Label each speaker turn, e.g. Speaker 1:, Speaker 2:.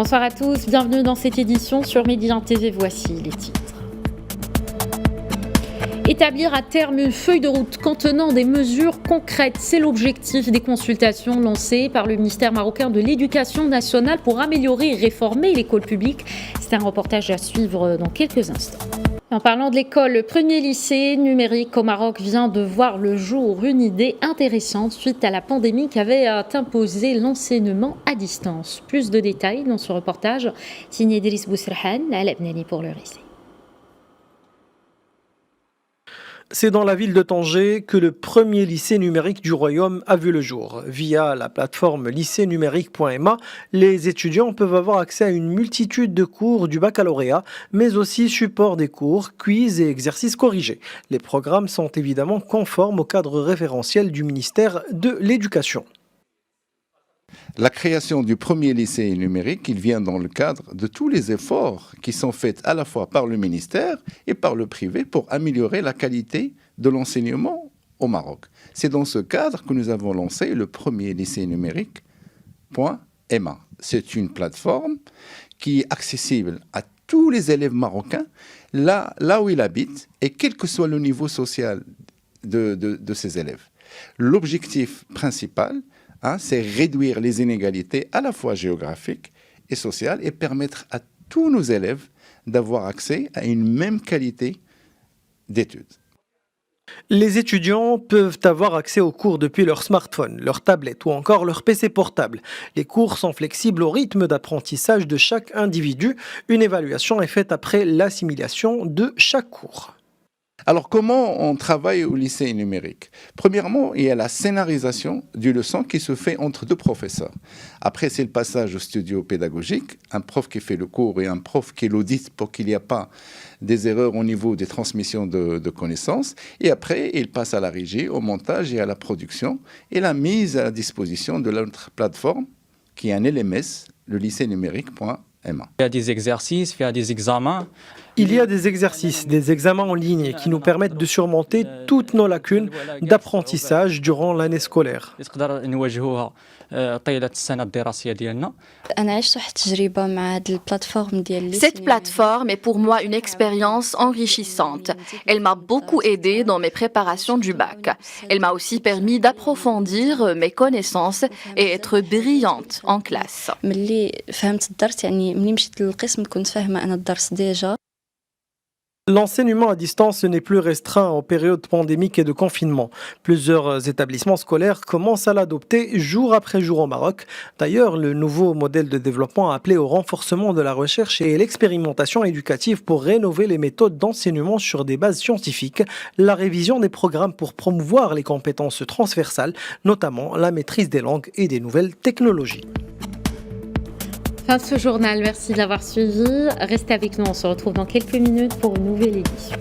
Speaker 1: Bonsoir à tous, bienvenue dans cette édition sur Média TV, voici les titres. Établir à terme une feuille de route contenant des mesures concrètes, c'est l'objectif des consultations lancées par le ministère marocain de l'Éducation nationale pour améliorer et réformer l'école publique. C'est un reportage à suivre dans quelques instants. En parlant de l'école, le premier lycée numérique au Maroc vient de voir le jour, une idée intéressante suite à la pandémie qui avait imposé l'enseignement à distance. Plus de détails dans ce reportage, signé Driss Bousserhan, Al Abnani pour le récit.
Speaker 2: C'est dans la ville de Tanger que le premier lycée numérique du royaume a vu le jour. Via la plateforme lycéenumérique.ma, les étudiants peuvent avoir accès à une multitude de cours du baccalauréat, mais aussi support des cours, quiz et exercices corrigés. Les programmes sont évidemment conformes au cadre référentiel du ministère de l'Éducation.
Speaker 3: La création du premier lycée numérique, il vient dans le cadre de tous les efforts qui sont faits à la fois par le ministère et par le privé pour améliorer la qualité de l'enseignement au Maroc. C'est dans ce cadre que nous avons lancé le premier lycée numérique.ma. C'est une plateforme qui est accessible à tous les élèves marocains, là où ils habitent et quel que soit le niveau social de ces élèves. L'objectif principal, c'est réduire les inégalités à la fois géographiques et sociales et permettre à tous nos élèves d'avoir accès à une même qualité d'études.
Speaker 2: Les étudiants peuvent avoir accès aux cours depuis leur smartphone, leur tablette ou encore leur PC portable. Les cours sont flexibles au rythme d'apprentissage de chaque individu. Une évaluation est faite après l'assimilation de chaque cours.
Speaker 3: Alors, comment on travaille au lycée numérique? Premièrement, il y a la scénarisation du leçon qui se fait entre deux professeurs. Après, c'est le passage au studio pédagogique, un prof qui fait le cours et un prof qui l'audite pour qu'il n'y ait pas des erreurs au niveau des transmissions de connaissances. Et après, il passe à la régie, au montage et à la production et la mise à disposition de notre plateforme qui est un LMS, le lycée numérique.ma.
Speaker 4: Il y a des exercices, il y a des examens.
Speaker 2: Il y a des exercices, des examens en ligne qui nous permettent de surmonter toutes nos lacunes d'apprentissage durant l'année scolaire.
Speaker 5: Cette plateforme est pour moi une expérience enrichissante. Elle m'a beaucoup aidée dans mes préparations du bac. Elle m'a aussi permis d'approfondir mes connaissances et être brillante en classe.
Speaker 2: L'enseignement à distance n'est plus restreint aux périodes pandémiques et de confinement. Plusieurs établissements scolaires commencent à l'adopter jour après jour au Maroc. D'ailleurs, le nouveau modèle de développement a appelé au renforcement de la recherche et l'expérimentation éducative pour rénover les méthodes d'enseignement sur des bases scientifiques, la révision des programmes pour promouvoir les compétences transversales, notamment la maîtrise des langues et des nouvelles technologies.
Speaker 1: Fin de ce journal, merci de l'avoir suivi. Restez avec nous, on se retrouve dans quelques minutes pour une nouvelle édition.